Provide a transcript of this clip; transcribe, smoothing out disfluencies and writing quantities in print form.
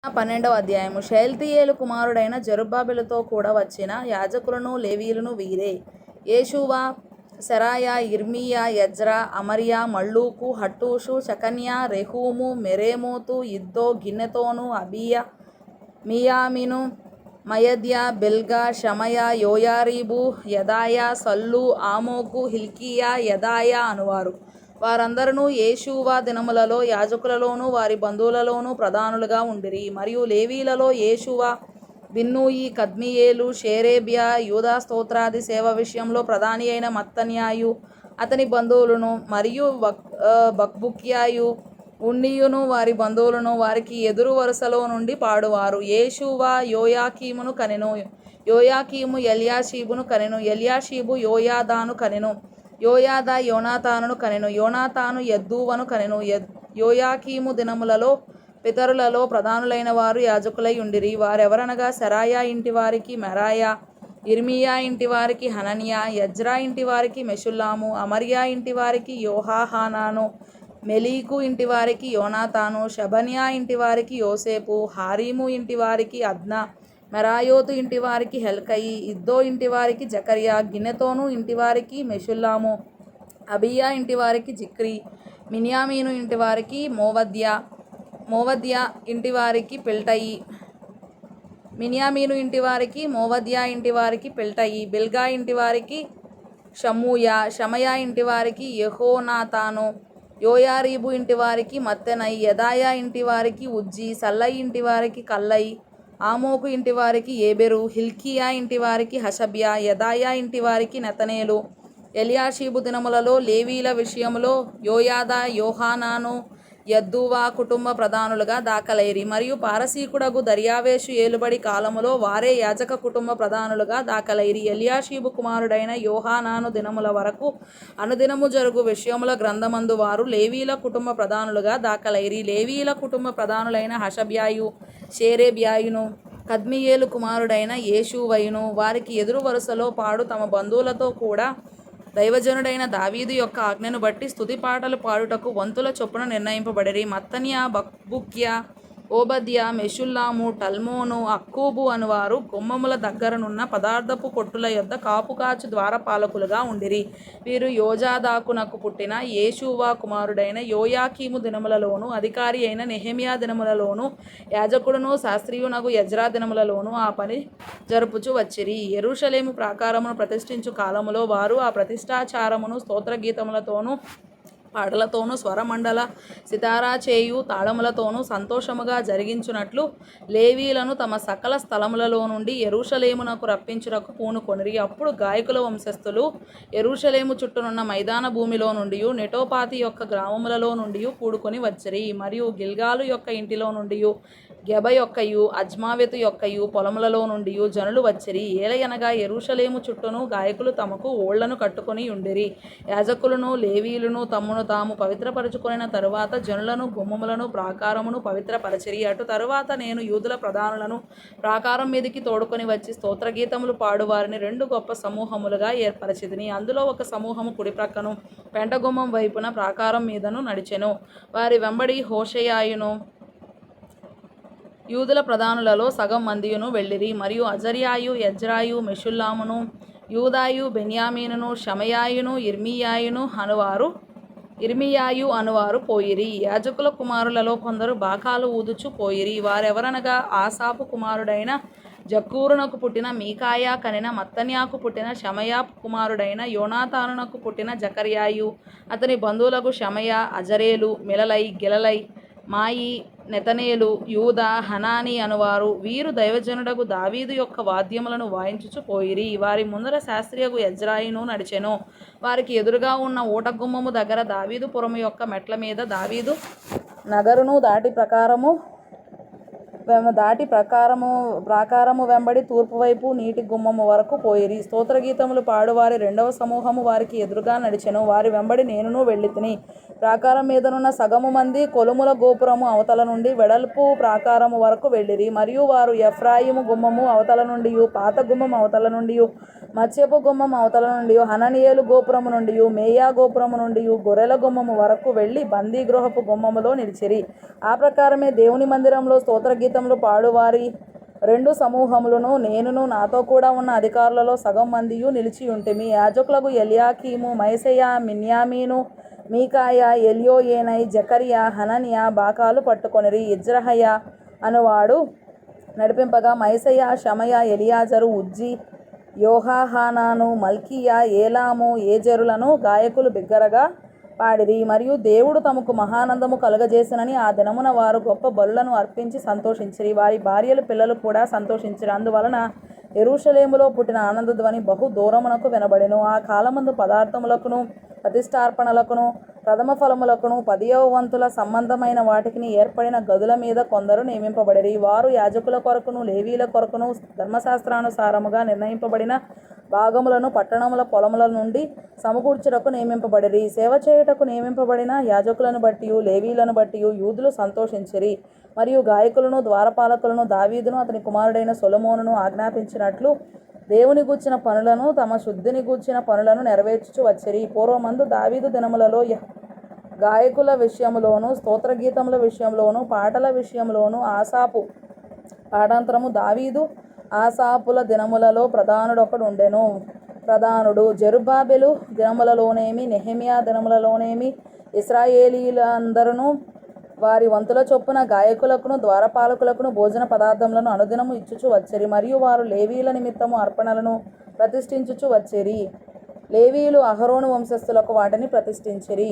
12వ అధ్యాయము. షయల్తీయేలు కుమారుడైన జెరుబ్బాబెలుతో కూడా వచ్చిన యాజకులను లేవీయులను వీరే: యేషూవ, శెరాయా, యిర్మీయా, ఎజ్రా, అమర్యా, మల్లూకు, హట్టూషు, షెకన్యా, రెహూము, మెరేమోతు, ఇద్దో, గిన్నెతోను, అబీయా, మీయామిను, మయద్యా, బిల్గా, షమయా, యోయారీబు, యెదాయా, సల్లు, ఆమోకు, హిల్కీయా, యెదాయా అనువారు. వారందరును యేషూవ దినములలో యాజకులలోను వారి బంధువులలోను ప్రధానులుగా ఉండిరి. మరియు లేవీలలో యేషూవ, బిన్నూయి, కద్మీయేలు, షేరేబ్యా, యూదా స్తోత్రాది సేవ విషయంలో ప్రధాని అయిన మత్తన్యాయు అతని బంధువులను, మరియు బక్బుక్యాయు, ఉన్నీయును వారి బంధువులను వారికి ఎదురు వరుసలో నుండి పాడువారు. యేషూవ యోయాకీమును కనెను. యోయాకీము ఎల్యాషీబును కనెను. ఎల్యాషీబు యోయాదాను కనెను. యోయాదా యోనాతానును కనెను. యోనాతాను యద్దూవను కనెను. యోయాకీము దినములలో పితరులలో ప్రధానులైన వారు యాజకులై ఉండిరి. వారెవరనగా శెరాయా ఇంటివారికి మెరాయా, యిర్మీయా ఇంటివారికి హనన్యా, ఎజ్రా ఇంటివారికి మెషుల్లాము, అమర్యా ఇంటివారికి యోహానాను, మెలీకు ఇంటివారికి యోనాతాను, షెబన్యా ఇంటివారికి యోసేపు, హారీము ఇంటివారికి అద్నా, మెరాయోతు ఇంటివారికి హెల్కయి, ఇద్దో ఇంటివారికి జకర్యా, గిన్నెతోను ఇంటివారికి మెషుల్లాము, అబీయా ఇంటివారికి జిక్రీ, Miniamin ఇంటివారికి మోవద్యా ఇంటివారికి పిల్టయి, మోవద్యా ఇంటివారికి పిల్టయి, బిల్గా ఇంటివారికి షమ్మూయా, షమయా ఇంటివారికి యెహోనాతాను, యోయారీబు ఇంటివారికి మత్తెనయి, Jedaiah ఇంటివారికి Uzzi, సల్లయి ఇంటివారికి కల్లయి, ఆమోకు ఇంటివారికి ఏబెరు, Hilkiah ఇంటివారికి హషబ్యా, Jedaiah ఇంటివారికి నెతనేలు. Eliashib దినములలో లేవీల విషయములో యోయాదా, యోహానాను, యద్దూవ కుటుంబ ప్రధానులుగా దాఖలైరి. మరియు పారసీకుడగు దర్యావేషు ఏలుబడి కాలములో వారే యాజక కుటుంబ ప్రధానులుగా దాఖలైరి. ఎల్యాషీబు కుమారుడైన యోహానాను దినముల వరకు అనుదినము జరుగు విషయముల గ్రంథమందు వారు లేవీల కుటుంబ ప్రధానులుగా దాఖలైరి. లేవీల కుటుంబ ప్రధానులైన హషబ్యాయు, షేరేబ్యాయును, కద్మీయేలు కుమారుడైన యేషూవయును వారికి ఎదురు వరుసలో పాడు తమ బంధువులతో కూడా దైవజనుడైన దావీదు యొక్క ఆజ్ఞను బట్టి స్తుతి పాటలు పాడుటకు వంతుల చొప్పున నిర్ణయింపబడిరి. మత్తన్యా, బక్బుక్యా, ఓబద్యా, మెషుల్లాము, టల్మోను, అక్కూబు అనువారు గుమ్మముల దగ్గరనున్న పదార్థపు కొట్టుల యొద్ద కాపుకాచు ద్వారపాలకులుగా ఉండిరి. వీరు యోజాదాకునకు పుట్టిన యేషూవ కుమారుడైన యోయాకీము దినములలోను అధికారి అయిన నెహెమియా దినములలోను యాజకుడును శాస్త్రియునగు ఎజ్రా దినములలోను ఆ పని జరుపుచు వచ్చిరి. యెరూషలేము ప్రాకారమును ప్రతిష్ఠించు కాలములో వారు ఆ ప్రతిష్ఠాచారమును స్తోత్రగీతములతోనూ పాటలతోనూ స్వరమండల సితారా చేయు తాళములతోనూ సంతోషముగా జరిగించునట్లు లేవీలను తమ సకల స్థలములలో నుండి యెరూషలేమునకు రప్పించుటకు పూనుకొనిరి. అప్పుడు గాయకుల వంశస్థులు యెరూషలేము చుట్టూనున్న మైదాన భూమిలో నుండి, నెటోపాతి యొక్క గ్రామములలో నుండి కూడుకొని వచ్చిరి. మరియు గిల్గాలు యొక్క ఇంటిలో నుండి, గెబ యొక్కయు, అజ్మావెతు యొక్కయు పొలములలో నుండి జనులు వచ్చిరి. ఏలయనగా యెరూషలేము చుట్టూను గాయకులు తమకు ఓళ్లను కట్టుకొని ఉండిరి. యాజకులను లేవీయులను తమ్మును తాము పవిత్రపరచుకొనిన తరువాత జనులను, గుమ్మములను, ప్రాకారమును పవిత్రపరచిరి. అటు తరువాత నేను యూదుల ప్రధానులను ప్రాకారం మీదికి తోడుకొని వచ్చి స్తోత్రగీతములు పాడు వారిని 2 గొప్ప సమూహములుగా ఏర్పరచితిని. అందులో ఒక సమూహము కుడి ప్రక్కను పెంటగుమ్మం వైపున ప్రాకారం మీదను నడిచెను. వారి వెంబడి హోషేయయును యూదుల ప్రధానులలో సగం మందియును వెళ్ళిరి. మరియు అజర్యాయు, ఎజ్రాయు, మెషుల్లామును, యూదాయు, బెన్యామీనును, షమయాయును, యిర్మీయాయు అనువారు పోయిరి. యాజకుల కుమారులలో కొందరు బాకాలు ఊదుచు పోయిరి. వారెవరనగా ఆసాపు కుమారుడైన జక్కూరునకు పుట్టిన మీకాయా కనిన మత్తన్యాకు పుట్టిన షమయా కుమారుడైన యోనాతానునకు పుట్టిన జకర్యాయు, అతని బంధువులకు షమయా, అజరేలు, మిలలై, గిలలై, మాయి, నెతనేలు, యూదా, హనానీ అనువారు. వీరు దైవజనుడగు దావీదు యొక్క వాద్యములను వాయించుచు పోయిరి. వారి ముందర శాస్త్రియగు ఎజ్రాయును నడిచెను. వారికి ఎదురుగా ఉన్న ఊటగుమ్మము దగ్గర దావీదు పురము యొక్క మెట్ల మీద దావీదు నగరును దాటి ప్రాకారము వెంబడి తూర్పు వైపు నీటి గుమ్మము వరకు పోయిరి. స్తోత్రగీతములు పాడువారి 2వ సమూహము వారికి ఎదురుగా నడిచెను. వారి వెంబడి నేనును వెళ్ళితిని. ప్రాకారం మీదనున్న సగము మంది కొలుముల గోపురము అవతల నుండి వెడల్పు ప్రాకారము వరకు వెళ్ళిరి. మరియు వారు ఎఫ్రాయిము గుమ్మము అవతల నుండి, పాత గుమ్మం అవతల నుండి, మత్స్యపు గుమ్మం అవతల నుండి, హననియేలు గోపురము నుండి, మేయా గోపురము నుండి, గొర్రెల గుమ్మము వరకు వెళ్ళి బందీ గృహపు గుమ్మములో నిలిచిరి. ఆ ప్రకారమే దేవుని మందిరంలో స్తోత్రగీత స్తోత్రగీతములు పాడువారి 2 సమూహములను నేనును నాతో కూడా ఉన్న అధికారులలో సగం మందియు నిలిచి ఉంటిమి. యాజకులకు ఎల్యాకీము, మయసెయ, మిన్యామీను, మీకాయ, ఎల్యోయేనై, జకరియా, హనన్య బాకాలు పట్టుకొనిరి. ఇజ్రహయ అనువాడు నడిపింపగా మయసెయ, షమయ, ఎలియాజరు, ఉజ్జి, యోహాహానాను, మల్కీయ, ఏలాము, ఏజెరులను గాయకులు బిగ్గరగా పాడిరి. మరియు దేవుడు తమకు మహానందము కలుగజేసినని ఆ దినమున వారు గొప్ప బలులను అర్పించి సంతోషించిరి. వారి భార్యలు పిల్లలు కూడా సంతోషించిరి. అందువలన యెరూషలేములో పుట్టిన ఆనందధ్వని బహు దూరమునకు వినబడెను. ఆ కాలమందు పదార్థములకును ప్రతిష్ఠార్పణలకును ప్రథమ ఫలములకును 10వ వంతుల సంబంధమైన వాటికి ఏర్పడిన గదుల మీద కొందరు నియమింపబడిరి. వారు యాజకుల కొరకును లేవీల కొరకును ధర్మశాస్త్రానుసారముగా నిర్ణయింపబడిన భాగములను పట్టణముల పొలముల నుండి సమకూర్చుటకు నియమింపబడిరి. సేవ చేయుటకు నియమింపబడిన యాజకులను బట్టియు లేవీలను బట్టియు యూదులు సంతోషించిరి. మరియు గాయకులను ద్వారపాలకులను దావీదును అతని కుమారుడైన సొలొమోనును ఆజ్ఞాపించినట్లు దేవుని గూర్చిన పనులను తమ శుద్ధిని గూర్చిన పనులను నెరవేర్చుచు వచ్చిరి. పూర్వమందు దావీదు దినములలో గాయకుల విషయములోను స్తోత్రగీతముల విషయంలోను పాటల విషయంలోను ఆసాపు పాఠాంతరము దావీదు ఆసాపుల దినములలో ప్రధానుడు జెరుబ్బాబెలు దినములలోనేమి నెహెమియా దినములలోనేమి ఇశ్రాయేలీయులందరును వారి వంతుల చొప్పున గాయకులకును ద్వారపాలకులకును భోజన పదార్థములను అనుదినము ఇచ్చుచు వచ్చిరి. మరియు వారు లేవీల నిమిత్తము అర్పణలను ప్రతిష్ఠించుచు వచ్చిరి. లేవీయులు అహరోను వంశస్థులకు వాటిని ప్రతిష్ఠించిరి.